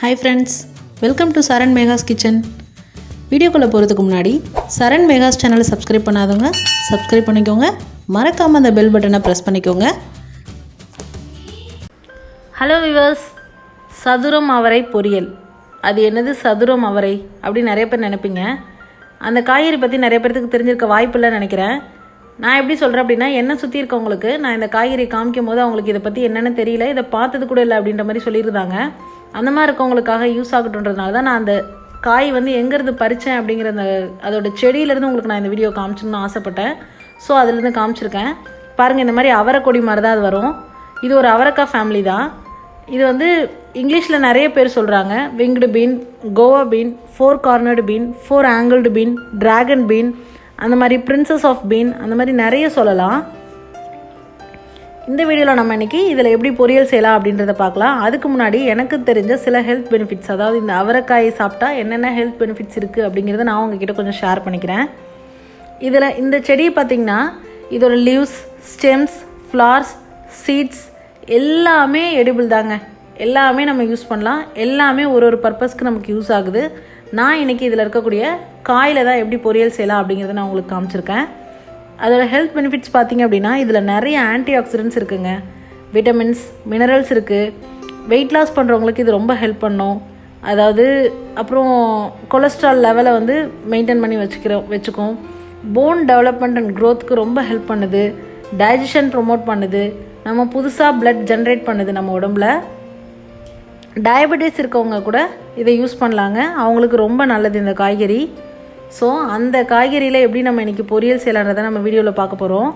Hi friends, welcome to Charan Megha's kitchen. வீடியோக்குள்ளே போகிறதுக்கு முன்னாடி சரண் மேகாஸ் சேனலை சப்ஸ்கிரைப் பண்ணாதவங்க சப்ஸ்கிரைப் பண்ணிக்கோங்க. மறக்காமல் அந்த பெல் பட்டனை ப்ரெஸ் பண்ணிக்கோங்க. ஹலோ விவர்ஸ், சதுரம் அவரை பொரியல். அது என்னது சதுரம் அவரை அப்படின்னு நிறைய பேர் நினைப்பீங்க. அந்த காய்கறி பற்றி நிறைய பேர்த்துக்கு தெரிஞ்சிருக்க வாய்ப்பு இல்லைன்னு நினைக்கிறேன். நான் எப்படி சொல்கிறேன் அப்படின்னா, என்னை சுற்றி இருக்கவங்களுக்கு நான் இந்த காய்கறி காமிக்கும் போது அவங்களுக்கு இதை பற்றி என்னென்னு தெரியல, இதை பார்த்தது கூட இல்லை அப்படின்ற மாதிரி சொல்லியிருந்தாங்க. அந்த மாதிரி இருக்கவங்களுக்காக யூஸ் ஆகட்டுன்றதுனால தான் நான் அந்த காய் எங்கேருந்து பறித்தேன் அப்படிங்கிற அதோட செடியிலேருந்து உங்களுக்கு நான் இந்த வீடியோ காமிச்சணும்னு ஆசைப்பட்டேன். ஸோ அதுலேருந்து காமிச்சிருக்கேன். பாருங்கள், இந்த மாதிரி அவரைக்கொடி மாதிரி தான் அது வரும். இது ஒரு அவரைக்காய் ஃபேமிலி தான். இது இங்கிலீஷில் நிறைய பேர் சொல்கிறாங்க. Winged been, Goa been, 4 cornered been, 4 angled been, dragon been, அந்த மாதிரி பிரின்சஸ் ஆஃப் பீன், அந்த மாதிரி நிறைய சொல்லலாம். இந்த வீடியோவில் நம்ம இன்றைக்கி இதில் எப்படி பொரியல் செய்யலாம் அப்படின்றத பார்க்கலாம். அதுக்கு முன்னாடி எனக்கு தெரிஞ்ச சில ஹெல்த் பெனிஃபிட்ஸ், அதாவது இந்த அவரைக்காயை சாப்பிட்டா என்னென்ன ஹெல்த் பெனிஃபிட்ஸ் இருக்குது அப்படிங்கிறத நான் உங்ககிட்ட கொஞ்சம் ஷேர் பண்ணிக்கிறேன். இதில் இந்த செடியை பார்த்திங்கன்னா இதோட லீவ்ஸ், ஸ்டெம்ஸ், ஃப்ளார்ஸ், சீட்ஸ் எல்லாமே எடிபிள் தாங்க. எல்லாமே நம்ம யூஸ் பண்ணலாம். எல்லாமே ஒரு பர்பஸ்க்கு நமக்கு யூஸ் ஆகுது. நான் இன்றைக்கி இதில் இருக்கக்கூடிய காயில் தான் எப்படி பொரியல் செய்யலாம் அப்படிங்கிறத நான் உங்களுக்கு காமிச்சிருக்கேன். அதோட ஹெல்த் பெனிஃபிட்ஸ் பார்த்திங்க அப்படின்னா, இதில் நிறைய ஆன்டி ஆக்சிடென்ட்ஸ் இருக்குங்க. விட்டமின்ஸ், மினரல்ஸ் இருக்குது. வெயிட் லாஸ் பண்ணுறவங்களுக்கு இது ரொம்ப ஹெல்ப் பண்ணும். அதாவது அப்புறம் கொலஸ்ட்ரால் லெவலை மெயின்டைன் பண்ணி வச்சுக்கும். போன் டெவலப்மெண்ட் அண்ட் க்ரோத்துக்கு ரொம்ப ஹெல்ப் பண்ணுது. டைஜஷன் ப்ரொமோட் பண்ணுது. நம்ம புதுசாக பிளட் ஜென்ரேட் பண்ணுது நம்ம உடம்புல. டயபெட்டிஸ் இருக்கவங்க கூட இதை யூஸ் பண்ணலாங்க. அவங்களுக்கு ரொம்ப நல்லது இந்த காய்கறி. ஸோ அந்த காய்கறியில் எப்படி நம்ம இன்றைக்கி பொரியல் செய்யலான்றதை நம்ம வீடியோவில் பார்க்க போகிறோம்.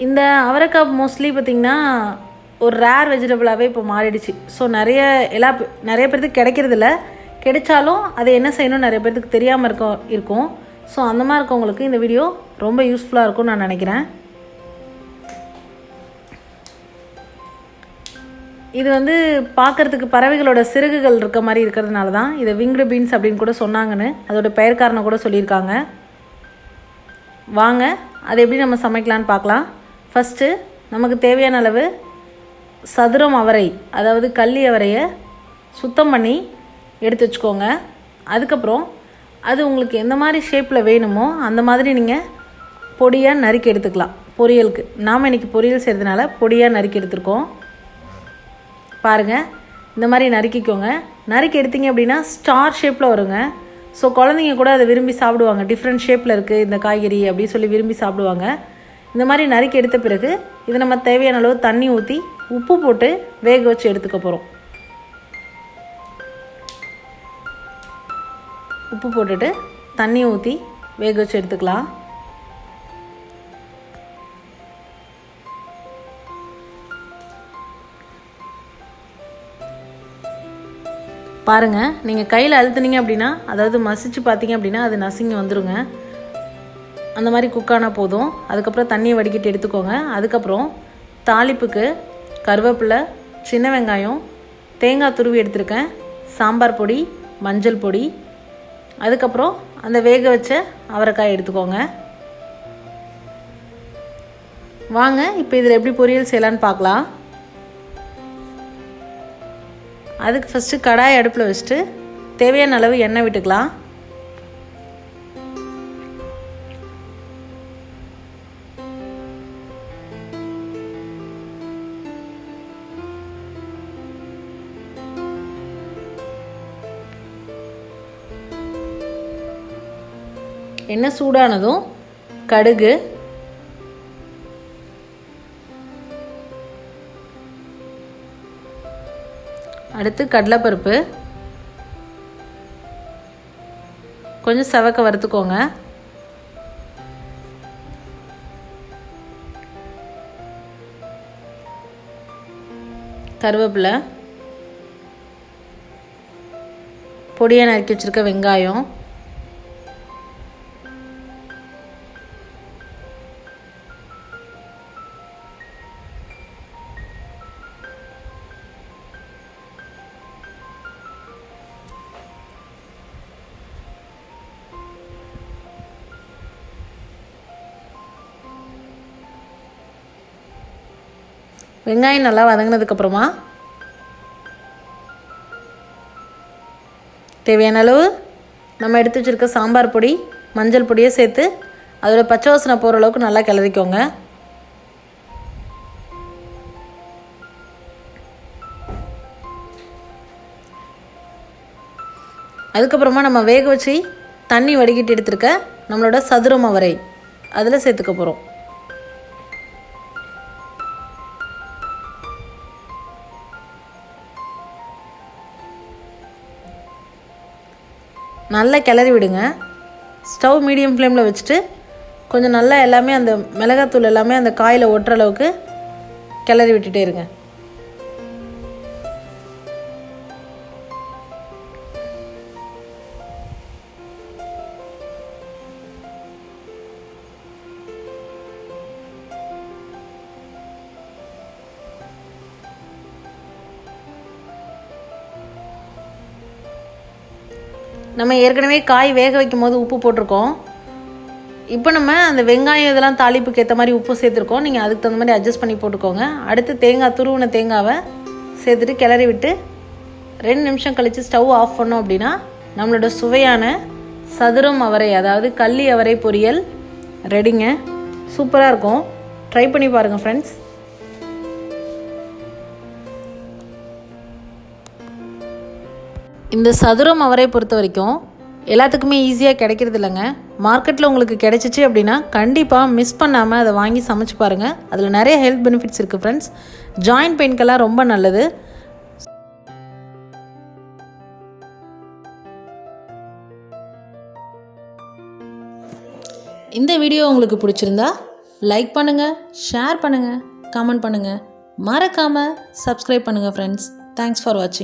இந்த அவரைக்காய் மோஸ்ட்லி பார்த்திங்கன்னா ஒரு ரேர் வெஜிடபிளாகவே இப்போ மாறிடுச்சு. ஸோ நிறைய பேர்த்துக்கு கிடைக்கிறதில்ல. கிடைச்சாலும் அதை என்ன செய்யணும் நிறைய பேர்த்துக்கு தெரியாமல் இருக்கும். ஸோ அந்த மாதிரி இருக்கவங்களுக்கு இந்த வீடியோ ரொம்ப யூஸ்ஃபுல்லாக இருக்கும்னு நான் நினைக்கிறேன். இது பார்க்குறதுக்கு பறவைகளோட சிறகுகள் இருக்க மாதிரி இருக்கிறதுனால தான் இதை விங்டு பீன்ஸ் அப்படின்னு கூட சொன்னாங்கன்னு அதோட பெயர் காரணம் கூட சொல்லியிருக்காங்க. வாங்க அதை எப்படி நம்ம சமைக்கலான்னு பார்க்கலாம். ஃபஸ்ட்டு நமக்கு தேவையான அளவு சதுரம் அவரை, அதாவது கள்ளி அவரையை சுத்தம் பண்ணி எடுத்து வச்சுக்கோங்க. அதுக்கப்புறம் அது உங்களுக்கு எந்த மாதிரி ஷேப்பில் வேணுமோ அந்த மாதிரி நீங்கள் பொடியாக நறுக்கி எடுத்துக்கலாம். பொரியலுக்கு நாம் இன்றைக்கி பொரியல் செய்கிறதுனால பொடியாக நறுக்கி எடுத்துருக்கோம். பாருங்கள், இந்த மாதிரி நறுக்கிக்கோங்க. நறுக்கி எடுத்தீங்க அப்படின்னா ஸ்டார் ஷேப்பில் வருங்க. ஸோ குழந்தைங்க கூட அதை விரும்பி சாப்பிடுவாங்க. டிஃப்ரெண்ட் ஷேப்பில் இருக்குது இந்த காய்கறி அப்படின்னு சொல்லி விரும்பி சாப்பிடுவாங்க. இந்த மாதிரி நறுக்கி எடுத்த பிறகு இதை நம்ம தேவையான அளவு தண்ணி ஊற்றி உப்பு போட்டு வேக வச்சு எடுத்துக்க போகிறோம். உப்பு போட்டுட்டு தண்ணி ஊற்றி வேக வச்சு எடுத்துக்கலாம். பாருங்கள், நீங்கள் கையில் அழுத்துனீங்க அப்படின்னா, அதாவது மசிச்சு பார்த்தீங்க அப்படின்னா அது நசுங்கி வந்துடுங்க. அந்த மாதிரி குக்கானா போதும். அதுக்கப்புறம் தண்ணியை வடிகட்டி எடுத்துக்கோங்க. அதுக்கப்புறம் தாளிப்புக்கு கருவேப்பிலை, சின்ன வெங்காயம், தேங்காய் துருவி எடுத்துருக்கேன், சாம்பார் பொடி, மஞ்சள் பொடி, அதுக்கப்புறம் அந்த வேக வச்ச அவரைக்காய் எடுத்துக்கோங்க. வாங்க இப்போ இதில் எப்படி பொரியல் செய்யலான்னு பார்க்கலாம். அதுக்கு ஃபஸ்ட்டு கடாய் அடுப்பில் வச்சுட்டு தேவையான அளவு எண்ணெய் விட்டுக்கலாம். எண்ணெய் சூடானதும் கடுகு, அடுத்து கடலைப்பருப்பு கொஞ்சம் செவக்க வறுத்துக்கோங்க. கருவேப்பிலை, பொடியாக நறுக்கி வச்சுருக்க வெங்காயம், வெங்காயம் நல்லா வதங்கினதுக்கப்புறமா தேவையான அளவு நம்ம எடுத்து வச்சுருக்க சாம்பார் பொடி, மஞ்சள் பொடியை சேர்த்து அதோட பச்சை வாசனை போகிற அளவுக்கு நல்லா கிளறிக்கோங்க. அதுக்கப்புறமா நம்ம வேக வச்சு தண்ணி வடிகட்டி எடுத்துருக்க நம்மளோட சதுரம் அவரை அதில் சேர்த்துக்க போகிறோம். நல்லா கிளறி விடுங்க. ஸ்டவ் மீடியம் ஃப்ளேமில் வச்சுட்டு கொஞ்சம் நல்லா எல்லாமே அந்த மிளகாத்தூள் எல்லாமே அந்த காயில் ஒட்டுற அளவுக்கு கிளறி விட்டுட்டே இருங்க. நம்ம ஏற்கனவே காய் வேக வைக்கும் போது உப்பு போட்டிருக்கோம். இப்போ நம்ம அந்த வெங்காயம் இதெல்லாம் தாளிப்புக்கு ஏற்ற மாதிரி உப்பு சேர்த்துருக்கோம். நீங்கள் அதுக்கு தகுந்த மாதிரி அட்ஜஸ்ட் பண்ணி போட்டுக்கோங்க. அடுத்து துருவின தேங்காவை சேர்த்துட்டு கிளறி விட்டு 2 நிமிஷம் கழித்து ஸ்டவ் ஆஃப் பண்ணோம் அப்படின்னா நம்மளோட சுவையான சதுரம் அவரை, அதாவது கள்ளி அவரை பொரியல் ரெடிங்க. சூப்பராக இருக்கும். ட்ரை பண்ணி பாருங்கள் ஃப்ரெண்ட்ஸ். இந்த சதுரம் அவரை பொறுத்த வரைக்கும் எல்லாத்துக்குமே ஈஸியாக கிடைக்கிறது இல்லைங்க. மார்க்கெட்டில் உங்களுக்கு கிடைச்சிச்சு அப்படின்னா கண்டிப்பாக மிஸ் பண்ணாமல் அதை வாங்கி சமைச்சு பாருங்கள். அதில் நிறைய ஹெல்த் பெனிஃபிட்ஸ் இருக்குது ஃப்ரெண்ட்ஸ். ஜாயிண்ட் பெயின்கெல்லாம் ரொம்ப நல்லது. இந்த வீடியோ உங்களுக்கு பிடிச்சிருந்தா லைக் பண்ணுங்கள், ஷேர் பண்ணுங்கள், கமெண்ட் பண்ணுங்கள், மறக்காமல் சப்ஸ்கிரைப் பண்ணுங்கள் ஃப்ரெண்ட்ஸ். தேங்க்ஸ் ஃபார் வாட்சிங்.